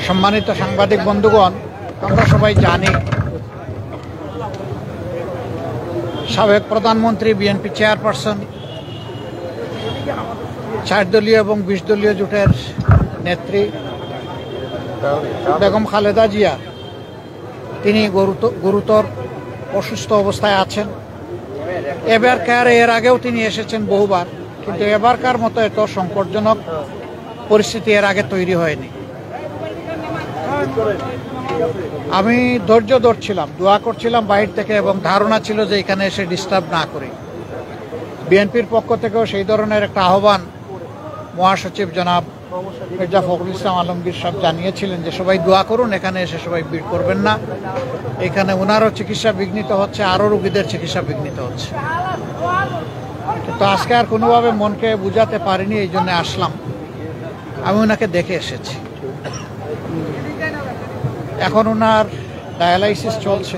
সম্মানিত সাংবাদিক বন্ধুগণ, আমরা সবাই জানি সাবেক প্রধানমন্ত্রী, বিএনপি চেয়ারপারসন, 4 দলীয় এবং 20 দলীয় জোটের নেত্রী বেগম খালেদা জিয়া তিনি গুরুতর অসুস্থ অবস্থায় আছেন। এবারকার এর আগেও তিনি এসেছেন বহুবার, কিন্তু এবারকার মতো এত সংকটজনক পরিস্থিতি এর আগে তৈরি হয়নি। আমি ধৈর্য ধরছিলাম, দোয়া করছিলাম বাহির থেকে, এবং ধারণা ছিল যে এখানে এসে ডিস্টার্ব না করি। বিএনপির পক্ষ থেকেও সেই ধরনের একটা আহ্বান মহাসচিব জনাব মির্জা ফখরুল ইসলাম আলমগীর সাহেব জানিয়েছিলেন যে সবাই দোয়া করুন, এখানে এসে সবাই ভিড় করবেন না। এখানে ওনারও চিকিৎসা বিঘ্নিত হচ্ছে, আরও রোগীদের চিকিৎসা বিঘ্নিত হচ্ছে। কিন্তু আজকে আর কোনোভাবে মনকে বুঝাতে পারিনি, এই জন্য আসলাম। আমি ওনাকে দেখে এসেছি। এখন ওনার ডায়ালাইসিস চলছে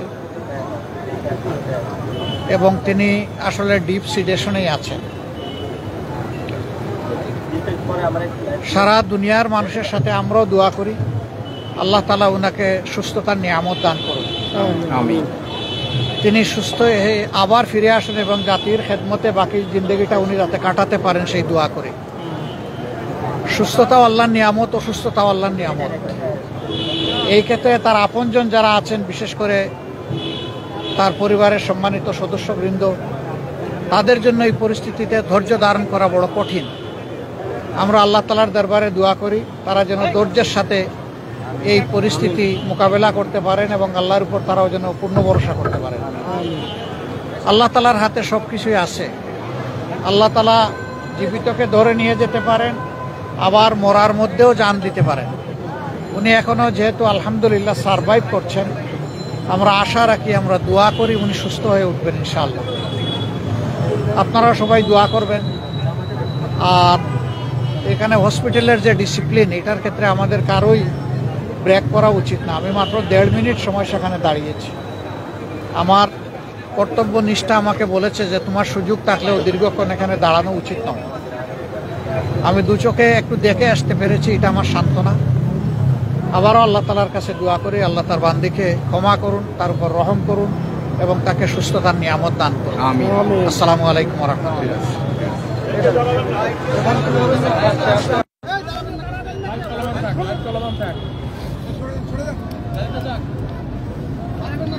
এবং তিনি আসলে ডিপ সিডেশনেই আছেন। সারা দুনিয়ার মানুষের সাথে আমরাও দোয়া করি আল্লাহ তাআলা ওনাকে সুস্থতার নিয়ামত দান করুন। আমিন। তিনি সুস্থ হয়ে আবার ফিরে আসেন এবং জাতির খেদমতে বাকি জিন্দগিটা উনি যাতে কাটাতে পারেন সেই দোয়া করি। সুস্থতাও আল্লাহর নিয়ামত, অসুস্থতাও আল্লাহর নিয়ামত। এই ক্ষেত্রে তার আপনজন যারা আছেন, বিশেষ করে তার পরিবারের সম্মানিত সদস্যবৃন্দ, তাদের জন্য এই পরিস্থিতিতে ধৈর্য ধারণ করা বড় কঠিন। আমরা আল্লাহ তাআলার দরবারে দোয়া করি তারা যেন ধৈর্যের সাথে এই পরিস্থিতি মোকাবেলা করতে পারেন এবং আল্লাহর উপর তারাও যেন পূর্ণ ভরসা করতে পারেন। আল্লাহ তাআলার হাতে সব কিছুই আছে। আল্লাহ তাআলা জীবিতকে ধরে নিয়ে যেতে পারেন, আবার মরার মধ্যেও জান দিতে পারেন। উনি এখনও যেহেতু আলহামদুলিল্লাহ সারভাইভ করছেন, আমরা আশা রাখি, আমরা দোয়া করি উনি সুস্থ হয়ে উঠবেন ইনশাআল্লাহ। আপনারা সবাই দোয়া করবেন। আর এখানে হসপিটালের যে ডিসিপ্লিন, এটার ক্ষেত্রে আমাদের কারোই ব্রেক করা উচিত না। আমি মাত্র 1.5 মিনিট সময় সেখানে দাঁড়িয়েছি। আমার কর্তব্য নিষ্ঠা আমাকে বলেছে যে তোমার সুযোগ থাকলেও দীর্ঘক্ষণ এখানে দাঁড়ানো উচিত নয়। আমি দু চোখে একটু দেখে আসতে পেরেছি, এটা আমার সান্ত্বনা। আবারও আল্লাহ তাআলার কাছে দোয়া করি আল্লাহ তার বান্দিকে ক্ষমা করুন, তার উপর রহম করুন এবং তাকে সুস্থতার নিয়ামত দান করুন। আমিন। আসসালামু আলাইকুম ওয়া রাহমাতুল্লাহ।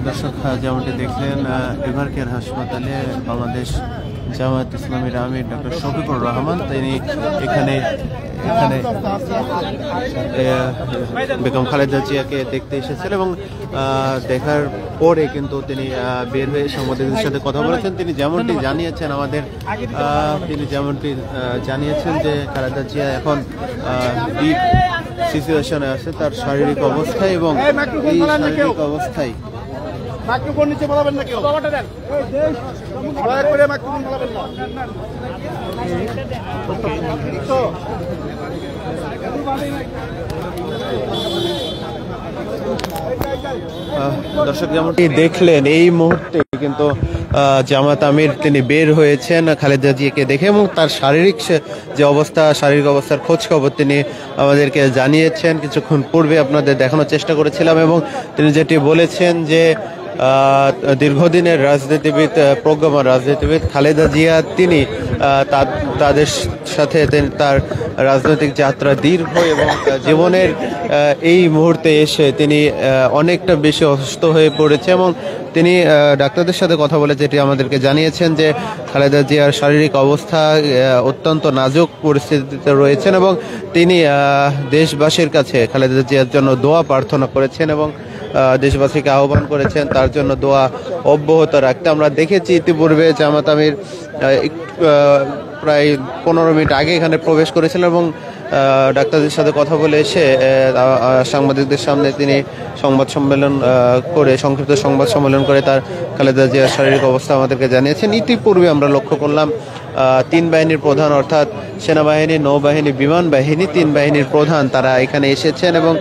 দর্শক, যেমনটি দেখলেন এভারকেয়ার হাসপাতালে বাংলাদেশ জামায়াত ইসলামীর আমির ডক্টর শফিকুর রহমান তিনি এখানে বেগম খালেদা জিয়াকে দেখতে এসেছেন এবং দেখার পরে কিন্তু তিনি বের হয়ে সাংবাদিকদের সাথে কথা বলেছেন। তিনি যেমনটি জানিয়েছেন যে খালেদা জিয়া এখন ডিপ সিচুয়েশনে আছে তার শারীরিক অবস্থায়, এবং এই শারীরিক অবস্থায় দর্শক যেমনটি দেখলেন এই মুহূর্তে কিন্তু জামাত আমির তিনি বের হয়েছেন খালেদা জিয়াকে দেখে, এবং তার শারীরিক অবস্থার খোঁজ খবর তিনি আমাদেরকে জানিয়েছেন। কিছুক্ষণ পূর্বে আপনাদের দেখানোর চেষ্টা করেছিলাম এবং তিনি যেটি বলেছেন যে দীর্ঘদিনের রাজনীতিবিদ, প্রজ্ঞামান রাজনীতিবিদ খালেদা জিয়া, তিনি তাদের সাথে তার রাজনৈতিক যাত্রা দীর্ঘ এবং জীবনের এই মুহূর্তে এসে তিনি অনেকটা বেশি অসুস্থ হয়ে পড়েছে এবং তিনি ডাক্তারদের সাথে কথা বলে যেটি আমাদেরকে জানিয়েছেন যে খালেদা জিয়ার শারীরিক অবস্থা অত্যন্ত নাজুক পরিস্থিতিতে রয়েছেন এবং তিনি দেশবাসীর কাছে খালেদা জিয়ার জন্য দোয়া প্রার্থনা করেছেন এবং দেশবাসীকে আহ্বান করেছেন তার জন্য দোয়া অব্যাহত রাখতে। আমরা দেখেছি ইতিপূর্বে জামাত আমির প্রায় 15 মিনিট আগে এখানে প্রবেশ করেছিলেন এবং ডাক্তারদের সাথে কথা বলে এসে সাংবাদিকদের সামনে তিনি সংক্ষিপ্ত সংবাদ সম্মেলন করে তার খালেদা জিয়ার শারীরিক অবস্থা আমাদেরকে জানিয়েছেন। ইতিপূর্বে আমরা লক্ষ্য করলাম 3 বাহিনীর প্রধান অর্থাৎ সেনাবাহিনী, নৌবাহিনী, বিমান বাহিনী, 3 বাহিনীর প্রধান তারা এখানে এসেছেন এবং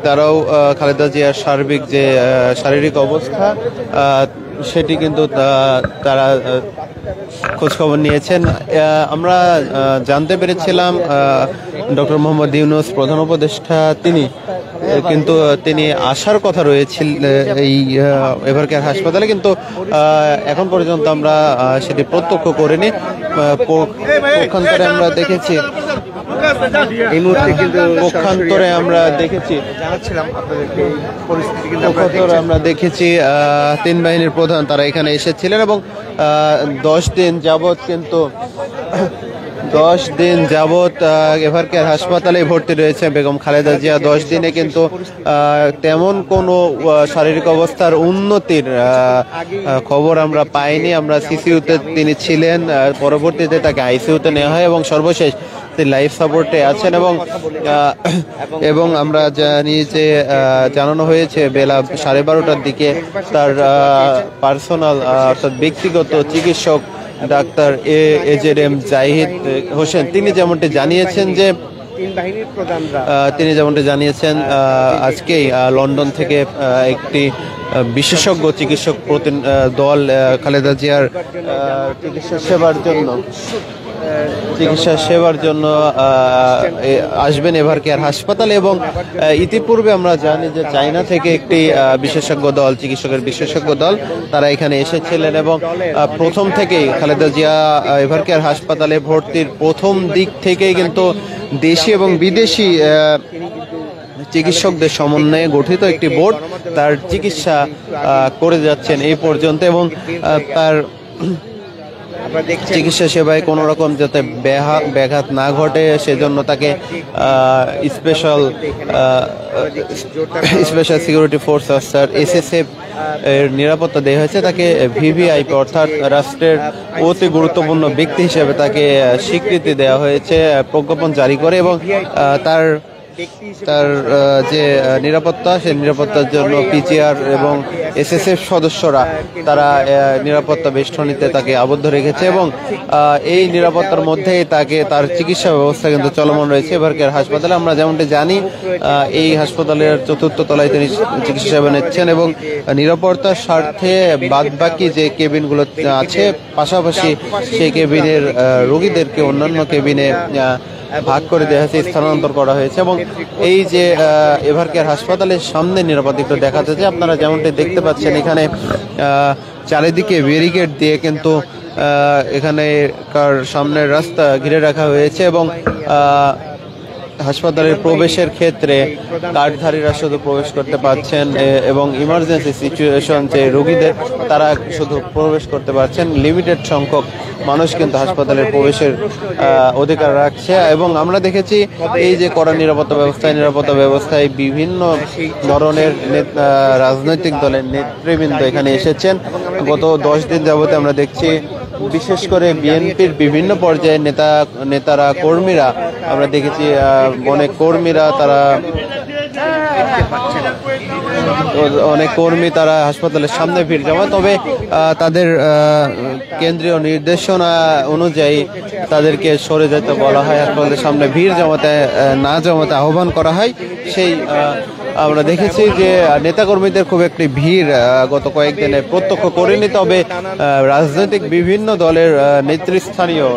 তারাও খালেদা জিয়ার সার্বিক যে শারীরিক অবস্থা সেটি কিন্তু তারা খোঁজ খবর নিয়েছেন। আমরা জানতে পেরেছিলাম ডক্টর মোহাম্মদ ইউনূস প্রধান উপদেষ্টা কিন্তু তিনি আসার কথা রয়েছিল এই এভারকেয়ার হাসপাতালে, কিন্তু এখন পর্যন্ত আমরা সেটি প্রত্যক্ষ করিনি। পক্ষান্তরে আমরা দেখেছি এই মুহূর্তে কিন্তু পক্ষান্তরে আমরা দেখেছি আমরা দেখেছি তিন বাহিনীর প্রধান তারা এখানে এসেছিলেন এবং 10 দিন যাবত এভারকেয়ার হাসপাতালে ভর্তি রয়েছে বেগম খালেদা জিয়া। 10 দিনে কিন্তু তেমন কোনো শারীরিক অবস্থার উন্নতির খবর আমরা পাইনি। আমরা সিসিইউতে তিনি ছিলেন, পরবর্তীতে তাকে আইসিইউতে নেওয়া হয় এবং সর্বশেষ লাইফ সাপোর্টে আছেন এবং আমরা জানি যে জানানো হয়েছে বেলা 12:30টার দিকে তার পার্সোনাল অর্থাৎ ব্যক্তিগত চিকিৎসক ডাক্তার AJM জাহিদ হোসেন তিনি যেমনটি জানিয়েছেন আজকেই লন্ডন থেকে একটি বিশেষজ্ঞ চিকিৎসক দল খালেদা জিয়ার চিকিৎসা সেবার জন্য আসবেন এভারকেয়ার হাসপাতালে। এবং ইতিপূর্বে আমরা জানি যে চায়না থেকে একটি চিকিৎসকের বিশেষজ্ঞ দল তারা এখানে এসেছিলেন এবং প্রথম থেকেই খালেদা জিয়া এভারকেয়ার হাসপাতালে ভর্তির প্রথম দিক থেকেই কিন্তু দেশি এবং বিদেশি চিকিৎসকদের সমন্বয়ে গঠিত একটি বোর্ড তার চিকিৎসা করে যাচ্ছেন এই পর্যন্ত এবং তার চিকিৎসা সেবায় কোনো রকম যাতে ব্যাঘাত না ঘটে সেজন্য তাকে special security force officer SSF এর নিরাপত্তা দেওয়া হয়েছে। তাকে VVIP অর্থাৎ রাষ্ট্রের অতি গুরুত্বপূর্ণ ব্যক্তি হিসেবে তাকে স্বীকৃতি দেওয়া হয়েছে প্রজ্ঞাপন জারি করে এবং তার যে নিরাপত্তা সেই নিরাপত্তার জন্য PGR এবং SSF সদস্যরা তারা নিরাপত্তা বেষ্টনীতে তাকে আবদ্ধ রেখেছে এবং এই নিরাপত্তার মধ্যেই তার চিকিৎসা ব্যবস্থা কিন্তু চলমান রয়েছে এভারকেয়ার হাসপাতালে। আমরা যেমনটি জানি এই হাসপাতালের 4র্থ তলায় তিনি চিকিৎসা সেবা নিচ্ছেন এবং নিরাপত্তার স্বার্থে বাদবাকি যে কেবিনগুলো আছে পাশাপাশি সেই কেবিনের রোগীদেরকে অন্যান্য কেবিনে ভাগ করে দেওয়া হয়েছে, স্থানান্তর করা হয়েছে এবং এই যে এভারকেয়ার হাসপাতালের সামনে নিরাপত্তা একটু দেখাতে চাই। আপনারা যেমনটি দেখতে পাচ্ছেন এখানে চারিদিকে ব্যারিকেড দিয়ে কিন্তু এখানে সামনের রাস্তা ঘিরে রাখা হয়েছে এবং হাসপাতালের প্রবেশের ক্ষেত্রে কার্ডধারীরা শুধু প্রবেশ করতে পারছেন এবং ইমার্জেন্সি সিচুয়েশন যে রোগীদের তারা শুধু প্রবেশ করতে পারছেন। লিমিটেড সংখ্যক মানুষ কিন্তু হাসপাতালের প্রবেশের অধিকার রাখছে এবং আমরা দেখেছি এই যে কড়া নিরাপত্তা ব্যবস্থায় বিভিন্ন ধরনের রাজনৈতিক দলের নেতৃবৃন্দ এখানে এসেছেন। গত 10 দিন যাবতে আমরা দেখছি বিশেষ করে বিএনপির বিভিন্ন পর্যায়ের নেতারা কর্মীরা আমরা দেখেছি অনেক কর্মী তারা হাসপাতালের সামনে ভিড় জমায়, তবে তাদের কেন্দ্রীয় নির্দেশনা অনুযায়ী তাদেরকে সরে যেতে বলা হয়, হাসপাতালের সামনে ভিড় জমাতে আহ্বান করা হয়। সেই আমরা দেখেছি যে নেতাকর্মীদের খুব একটি ভিড় গত কয়েকদিনে প্রত্যক্ষ করিনি, তবে রাজনৈতিক বিভিন্ন দলের নেতৃস্থানীয়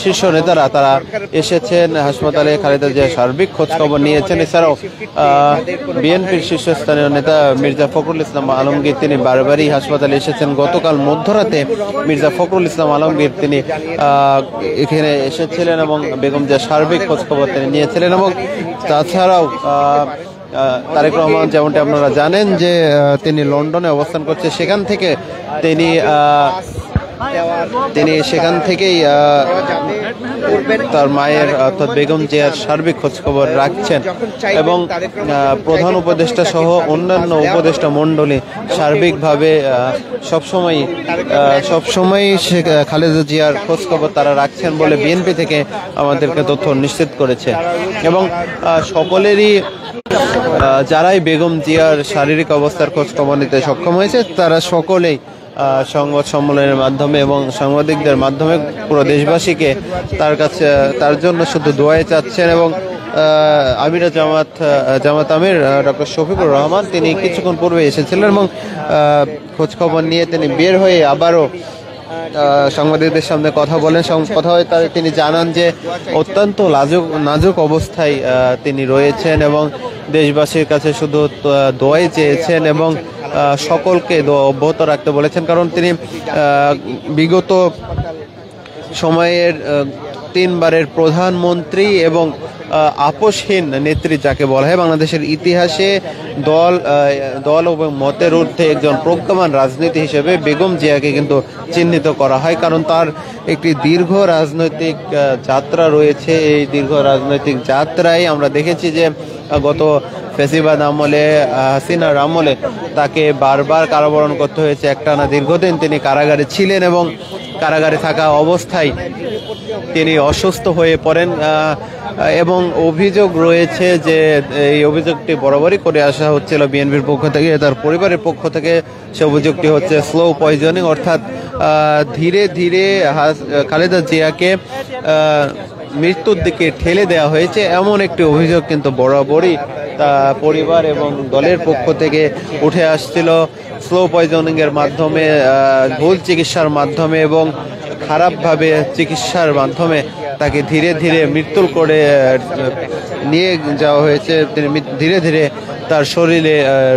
শীর্ষ নেতারা তারা এসেছেন হাসপাতালে, খালেদা জিয়ার সার্বিক খোঁজ খবর নিয়েছেন। এছাড়াও বিএনপির শীর্ষস্থানীয় নেতা মির্জা ফখরুল ইসলাম আলমগীর তিনি বারবারই হাসপাতালে এসেছেন। গতকাল মধ্যরাতে মির্জা ফখরুল ইসলাম আলমগীর তিনি এখানে এসেছিলেন এবং বেগম জিয়ার সার্বিক খোঁজ খবর তিনি নিয়েছিলেন এবং তাছাড়াও তারেক রহমান যেমনটি আপনারা জানেন যে তিনি লন্ডনে অবস্থান করছে, সেখান থেকে তিনি সেখান থেকেই তার মায়ের অর্থাৎ বেগম জিয়ার সার্বিক খোঁজখবর রাখছেন এবং প্রধান উপদেষ্টা সহ অন্যান্য উপদেষ্টা মণ্ডলী সার্বিকভাবে সবসময় খালেদা জিয়ার খোঁজখবর তারা রাখছেন বলে বিএনপি থেকে আমাদেরকে তথ্য নিশ্চিত করেছে এবং সকলেরই যারাই বেগম জিয়ার শারীরিক অবস্থার খোঁজ খবর নিতে সক্ষম হয়েছে তারা সকলেই সংবাদ সম্মেলনের মাধ্যমে এবং সাংবাদিকদের মাধ্যমে পুরো দেশবাসীকে তার জন্য শুধু দোয়াই চাচ্ছেন এবং জামাত আমির ডক্টর শফিকুর রহমান তিনি কিছুক্ষণ পূর্বে এসেছিলেন এবং খোঁজ খবর নিয়ে তিনি বের হয়ে আবারও সাংবাদিকদের সামনে কথা বলেন। কথা হয় তিনি জানান যে অত্যন্ত নাজুক অবস্থায় তিনি রয়েছেন এবং দেশবাসীর কাছে শুধু দোয়াই চেয়েছেন এবং সকলকে দোয়া অব্যাহত রাখতে বলেছেন, কারণ তিনি বিগত সময়ের 3 বারের প্রধানমন্ত্রী এবং আপোষহীন নেত্রী যাকে বলা হয়। বাংলাদেশের ইতিহাসে দল এবং মতের ঊর্ধ্বে একজন প্রজ্ঞামান রাজনীতি হিসেবে বেগম জিয়াকে কিন্তু চিহ্নিত করা হয়, কারণ তার একটি দীর্ঘ রাজনৈতিক যাত্রা রয়েছে। এই দীর্ঘ রাজনৈতিক যাত্রায় আমরা দেখেছি যে গত ফেসিবাদ আমলে, হাসিনার আমলে তাকে বারবার কারাবরণ করতে হয়েছে। একটানা দীর্ঘদিন তিনি কারাগারে ছিলেন এবং কারাগারে থাকা অবস্থায় তিনি অসুস্থ হয়ে পড়েন এবং অভিযোগ রয়েছে যে এই অভিযোগটি বরাবরই করে আসা হচ্ছিল বিএনপির পক্ষ থেকে, তার পরিবারের পক্ষ থেকে। সে অভিযোগটি হচ্ছে স্লো পয়জনিং, অর্থাৎ ধীরে ধীরে খালেদা জিয়াকে মৃত্যুর দিকে ঠেলে দেওয়া হয়েছে, এমন একটি অভিযোগ কিন্তু বরাবরই পরিবার এবং দলের পক্ষ থেকে উঠে আসছিল। স্লো পয়জনিং এর মাধ্যমে, ভুল চিকিৎসার মাধ্যমে এবং খারাপভাবে চিকিৎসার মাধ্যমে তাকে ধীরে ধীরে মৃত্যুর করে নিয়ে যাওয়া হয়েছে। তিনি ধীরে ধীরে তার শরীরে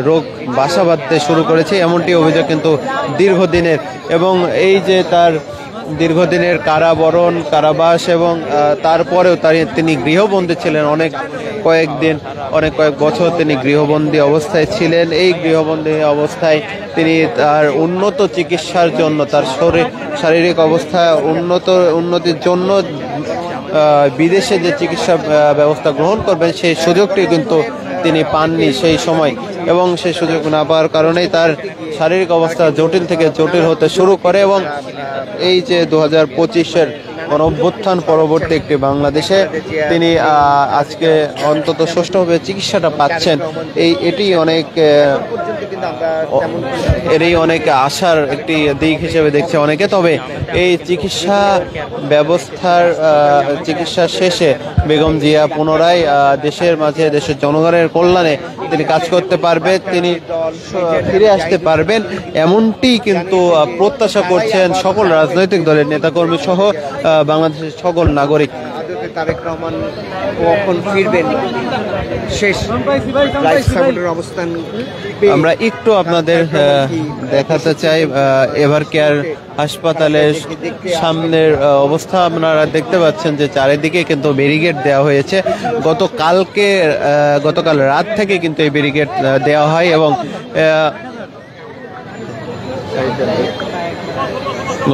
রোগ বাসা বাঁধতে শুরু করেছে, এমনটি অভিযোগ কিন্তু দীর্ঘদিনের। এবং এই যে তার দীর্ঘদিনের কারাবাস এবং তারপরেও তিনি গৃহবন্দী ছিলেন কয়েক বছর তিনি গৃহবন্দী অবস্থায় ছিলেন। এই গৃহবন্দী অবস্থায় তিনি তার উন্নত চিকিৎসার জন্য, তার শারীরিক অবস্থা উন্নতির জন্য বিদেশে যে চিকিৎসা ব্যবস্থা গ্রহণ করবেন সেই সুযোগটি কিন্তু তিনি পাননি সেই সময়, এবং সেই সুযোগ না পাওয়ার কারণেই তার শারীরিক অবস্থা জটিল থেকে জটিল হতে শুরু করে। এবং এই যে 2025-এর গণঅভ্যুত্থান পরবর্তী একটি বাংলাদেশে তিনি আজকে অন্তত সুষ্ঠুভাবে চিকিৎসাটা পাচ্ছেন, এরই অনেক আশার একটি দিক হিসেবে দেখছে অনেকে। তবে এই চিকিৎসা শেষে বেগম জিয়া পুনরায় দেশের মাঝে, দেশের জনগণের কল্যাণে তিনি কাজ করতে পারবেন, তিনি ফিরে আসতে পারবেন, এমনটি কিন্তু প্রত্যাশা করছেন সকল রাজনৈতিক দলের নেতাকর্মী সহ বাংলাদেশের সকল নাগরিক। তারেক রহমান কখন ফিরবেন, শেষ অবস্থান আমরা একটু আপনাদের দেখাতে চাই এভার কেয়ার হাসপাতালের সামনের অবস্থা। আপনারা দেখতে পাচ্ছেন যে চারিদিকে কিন্তু ব্যারিকেড দেওয়া হয়েছে। গতকাল রাত থেকে কিন্তু এই ব্যারিকেড দেওয়া হয় এবং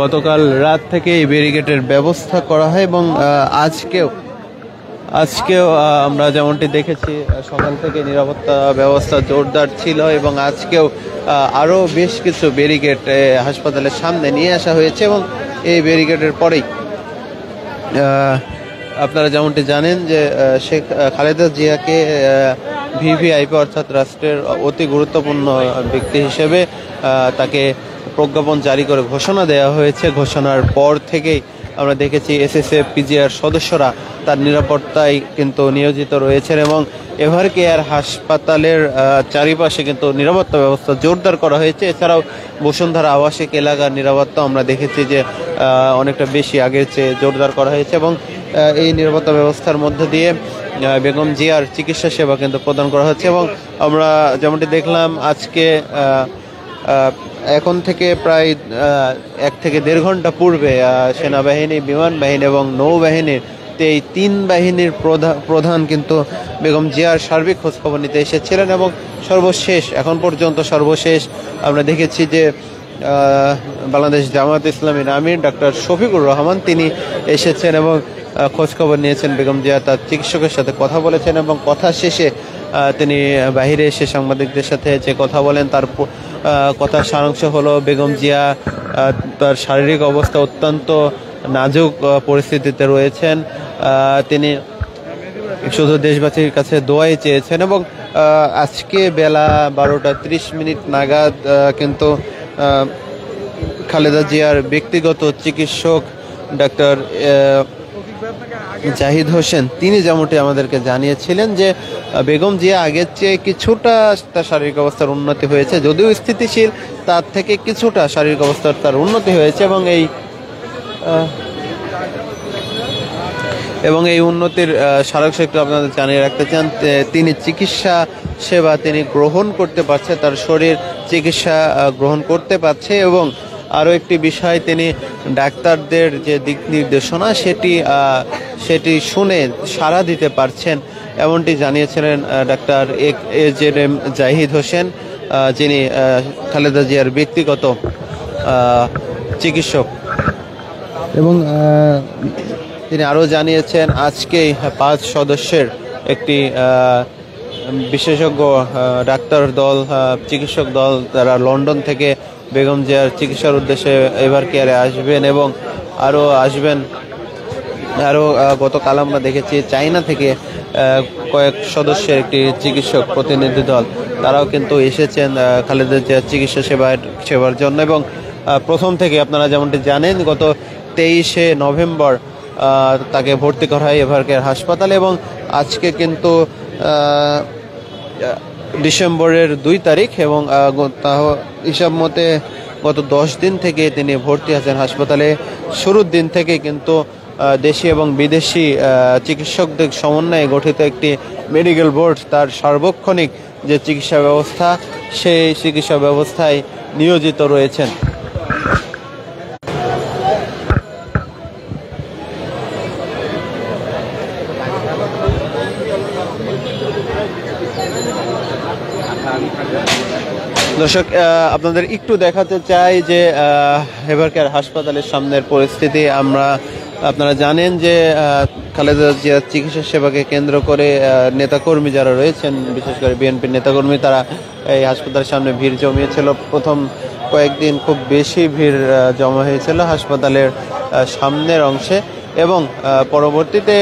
গতকাল রাত থেকে এই ব্যারিকেডের ব্যবস্থা করা হয় এবং আজকেও আমরা যেমনটি দেখেছি সকাল থেকে নিরাপত্তা ব্যবস্থা জোরদার ছিল এবং আজকেও আরও বেশ কিছু ব্যারিকেড হাসপাতালের সামনে নিয়ে আসা হয়েছে এবং এই ব্যারিকেডের পরেই আপনারা যেমনটি জানেন যে শেখ খালেদা জিয়াকে ভিভিআইপি অর্থাৎ রাষ্ট্রের অতি গুরুত্বপূর্ণ ব্যক্তি হিসেবে তাকে প্রজ্ঞাপন জারি করে ঘোষণা দেওয়া হয়েছে। ঘোষণার পর থেকেই আমরা দেখেছি এসএসএফ পিজিআর সদস্যরা তার নিরাপত্তায় কিন্তু নিয়োজিত রয়েছেন এবং এভার কেয়ার হাসপাতালের চারিপাশে কিন্তু নিরাপত্তা ব্যবস্থা জোরদার করা হয়েছে। এছাড়াও বসুন্ধরা আবাসিক এলাকার নিরাপত্তা আমরা দেখেছি যে অনেকটা বেশি আগের চেয়ে জোরদার করা হয়েছে এবং এই নিরাপত্তা ব্যবস্থার মধ্য দিয়ে বেগম জিয়ার চিকিৎসা সেবা কিন্তু প্রদান করা হচ্ছে। এবং আমরা যেমনটি দেখলাম আজকে এখন থেকে প্রায় 1 থেকে 1.5 ঘন্টা পূর্বে সেনাবাহিনী, বিমান বাহিনী এবং নৌবাহিনীর এই 3 বাহিনীর প্রধান কিন্তু বেগম জিয়ার সার্বিক খোঁজখবর নিতে এসেছিলেন এবং এখন পর্যন্ত সর্বশেষ আমরা দেখেছি যে বাংলাদেশ জামায়াত ইসলামীর আমির ডক্টর শফিকুর রহমান তিনি এসেছেন এবং খোঁজখবর নিয়েছেন বেগম জিয়া, তার চিকিৎসকের সাথে কথা বলেছেন এবং কথা শেষে তিনি বাইরে এসে সাংবাদিকদের সাথে যে কথা বলেন তার কথার সারাংশ হলো বেগম জিয়া তার শারীরিক অবস্থা অত্যন্ত নাজুক পরিস্থিতিতে রয়েছেন। তিনি শুধু দেশবাসীর কাছে দোয়াই চেয়েছেন এবং আজকে বেলা 12:30 নাগাদ কিন্তু খালেদা জিয়ার ব্যক্তিগত চিকিৎসক ডাক্তার জাহিদ হোসেন তিনি যেমনটি আমাদেরকে জানিয়েছিলেন যে বেগম জিয়া আগের চেয়ে কিছুটা তার শারীরিক অবস্থার উন্নতি হয়েছে, যদিও স্থিতিশীল, তার থেকে কিছুটা শারীরিক অবস্থার তার উন্নতি হয়েছে এবং এই উন্নতির সারাংশ একটু আপনাদের জানিয়ে রাখতে চান। তিনি চিকিৎসা সেবা তিনি গ্রহণ করতে পারছে, তার শরীর চিকিৎসা গ্রহণ করতে পারছে এবং আরও একটি বিষয়, তিনি ডাক্তারদের যে দিক নির্দেশনা সেটি শুনে সাড়া দিতে পারছেন, এমনটি জানিয়েছিলেন ডাক্তার AJM জাহিদ হোসেন, যিনি খালেদা জিয়ার ব্যক্তিগত চিকিৎসক। এবং তিনি আরও জানিয়েছেন আজকেই 5 সদস্যের একটি বিশেষজ্ঞ ডাক্তার দল, চিকিৎসক দল, তারা লন্ডন থেকে বেগম জিয়ার চিকিৎসার উদ্দেশ্যে এভার কেয়ারে আসবেন এবং আরও গতকাল আমরা দেখেছি চায়না থেকে কয়েক সদস্যের একটি চিকিৎসক প্রতিনিধি দল, তারাও কিন্তু এসেছেন খালেদা জিয়ার চিকিৎসা সেবার জন্য। এবং প্রথম থেকে আপনারা যেমনটি জানেন গত 23শে নভেম্বর তাকে ভর্তি করা হয় এভার কেয়ার হাসপাতালে এবং আজকে কিন্তু ডিসেম্বরের 2 তারিখ এবং হিসাব মতে গত 10 দিন থেকে তিনি ভর্তি আছেন হাসপাতালে। শুরুর দিন থেকে কিন্তু দেশি এবং বিদেশি চিকিৎসকদের সমন্বয়ে গঠিত একটি মেডিকেল বোর্ড তার সার্বক্ষণিক যে চিকিৎসা ব্যবস্থা সেই চিকিৎসা ব্যবস্থায় নিয়োজিত রয়েছেন। দর্শক, আপনাদের একটু দেখাতে চাই যে এভার কেয়ার হাসপাতালের সামনের পরিস্থিতি। আপনারা জানেন যে খালেদা জিয়ার চিকিৎসা সেবাকে কেন্দ্র করে নেতাকর্মী যারা রয়েছেন, বিশেষ করে বিএনপির নেতাকর্মী, তারা এই হাসপাতালের সামনে ভিড় জমিয়েছিল। প্রথম কয়েকদিন খুব বেশি ভিড় জমা হয়েছিল হাসপাতালের সামনের অংশে এবং পরবর্তীতে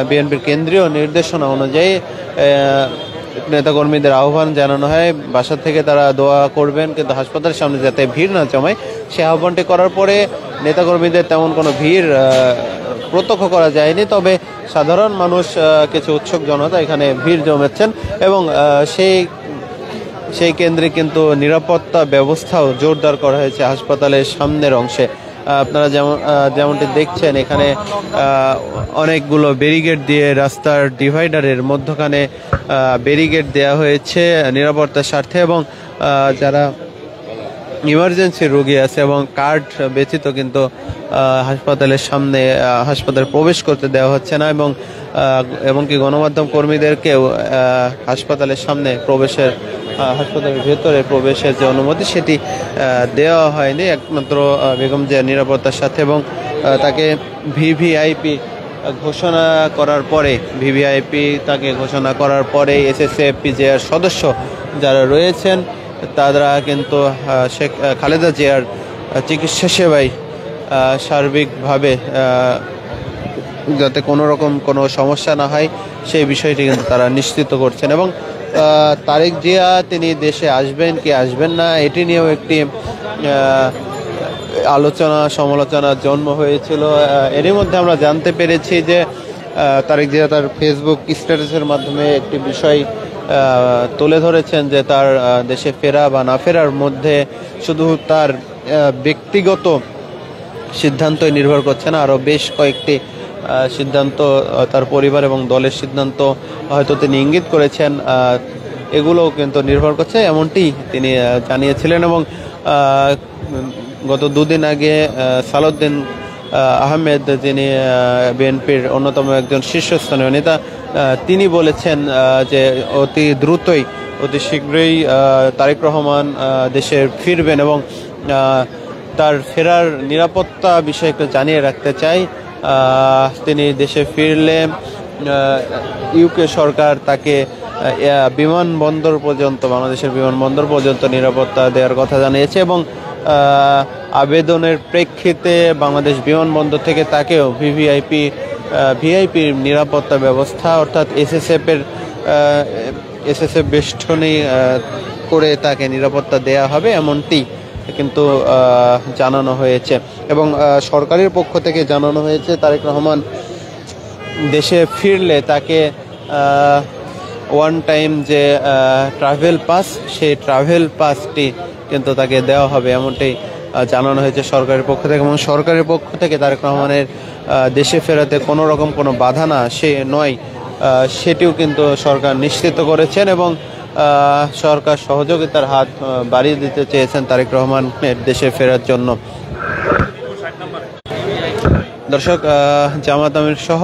বিএনপির কেন্দ্রীয় নির্দেশনা অনুযায়ী নেতাকর্মীদের আহ্বান জানানো হয়, বাসা থেকে তারা দোয়া করবেন কিন্তু হাসপাতালের সামনে যাতে ভিড় না জমায় সে আহ্বানটি করার পরে নেতাকর্মীদের তেমন কোনো ভিড় প্রত্যক্ষ করা যায়নি, তবে সাধারণ মানুষ কিছু উৎসুক জনতা এখানে ভিড় জমেছেন এবং সেই কেন্দ্রে কিন্তু নিরাপত্তা ব্যবস্থাও জোরদার করা হয়েছে হাসপাতালের সামনের অংশে। আপনারা যেমনটি দেখছেন এখানে অনেকগুলো ব্যারিকেড দিয়ে রাস্তার ডিভাইডারের মধ্যখানে ব্যারিকেড দেওয়া হয়েছে নিরাপত্তার স্বার্থে এবং যারা ইমার্জেন্সি রোগী আছে এবং কার্ড ব্যতীত কিন্তু হাসপাতালের সামনে হাসপাতালে প্রবেশ করতে দেওয়া হচ্ছে না এবং কি গণমাধ্যম কর্মীদেরকেও হাসপাতালের সামনে প্রবেশের হাসপাতালের ভেতরে প্রবেশের যে অনুমতি সেটি দেওয়া হয়নি, একমাত্র বেগম জিয়ার নিরাপত্তার সাথে। এবং তাকে ভিভিআইপি ঘোষণা করার পরে SSFP-JR সদস্য যারা রয়েছেন তারা কিন্তু খালেদা জিয়ার চিকিৎসা সেবায় সার্বিকভাবে যাতে কোনো রকম কোনো সমস্যা না হয় সেই বিষয়টি কিন্তু তারা নিশ্চিত করছেন। এবং তারেক জিয়া তিনি দেশে আসবেন কি আসবেন না এটি নিয়েও একটি আলোচনা সমালোচনার জন্ম হয়েছিল। এরই মধ্যে আমরা জানতে পেরেছি যে তারেক জিয়া তার ফেসবুক স্ট্যাটাসের মাধ্যমে একটি বিষয় তুলে ধরেছেন যে তার দেশে ফেরা বা না ফেরার মধ্যে শুধু তার ব্যক্তিগত সিদ্ধান্তই নির্ভর করছে না, আরও বেশ কয়েকটি সিদ্ধান্ত তার পরিবার এবং দলের সিদ্ধান্ত হয়তো তিনি ইঙ্গিত করেছেন, এগুলোও কিন্তু নির্ভর করছে এমনটি তিনি জানিয়েছিলেন। এবং গত 2 দিন আগে সালাউদ্দিন আহমেদ, যিনি বিএনপির অন্যতম একজন শীর্ষস্থানীয় নেতা, তিনি বলেছেন যে অতি শীঘ্রই তারেক রহমান দেশে ফিরবেন এবং তার ফেরার নিরাপত্তা বিষয়ে একটু জানিয়ে রাখতে চাই। তিনি দেশে ফিরলে ইউকে সরকার তাকে বাংলাদেশের বিমানবন্দর পর্যন্ত নিরাপত্তা দেওয়ার কথা জানিয়েছে এবং আবেদনের প্রেক্ষিতে বাংলাদেশ বিমানবন্দর থেকে তাকেও ভিআইপি নিরাপত্তা ব্যবস্থা অর্থাৎ SSF বেষ্টনী করে তাকে নিরাপত্তা দেয়া হবে এমনটি কিন্তু জানানো হয়েছে। এবং সরকারের পক্ষ থেকে জানানো হয়েছে তারেক রহমান দেশে ফিরলে তাকে ওয়ান টাইম যে ট্রাভেল পাস, সেই ট্রাভেল পাসটি কিন্তু তাকে দেওয়া হবে, এমনটাই জানানো হয়েছে সরকারের পক্ষ থেকে। এবং সরকারের পক্ষ থেকে তারেক রহমানের দেশে ফেরাতে কোনো রকম কোনো বাধা না সে নয়, সেটিও কিন্তু সরকার নিশ্চিত করেছেন এবং সরকার সহযোগিতার হাত বাড়িয়ে দিতে চেয়েছেন তারেক রহমানের দেশে ফেরার জন্য। দর্শক, জামাত আমির সহ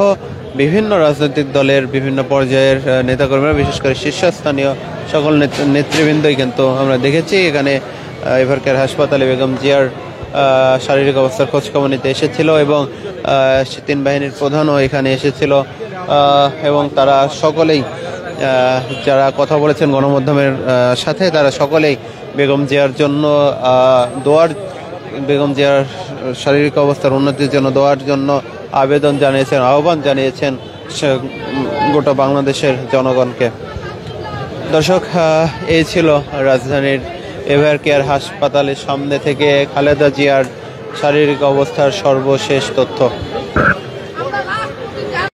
বিভিন্ন রাজনৈতিক দলের বিভিন্ন পর্যায়ের নেতাকর্মীরা, বিশেষ করে শীর্ষস্থানীয় সকল নেতৃবৃন্দই কিন্তু আমরা দেখেছি এখানে এভারকেয়ার হাসপাতালে বেগম জিয়ার শারীরিক অবস্থার খোঁজখবর নিতে এসেছিল এবং তিন বাহিনীর প্রধানও এখানে এসেছিল এবং তারা সকলেই যারা কথা বলেছেন গণমাধ্যমের সাথে, তারা সকলেই বেগম জিয়ার জন্য বেগম জিয়ার শারীরিক অবস্থার উন্নতির জন্য দোয়ার জন্য আবেদন জানিয়েছেন, আহ্বান জানিয়েছেন গোটা বাংলাদেশের জনগণকে। দর্শক, এই ছিল রাজধানীর এভারকেয়ার হাসপাতালের সামনে থেকে খালেদা জিয়ার শারীরিক অবস্থার সর্বশেষ তথ্য।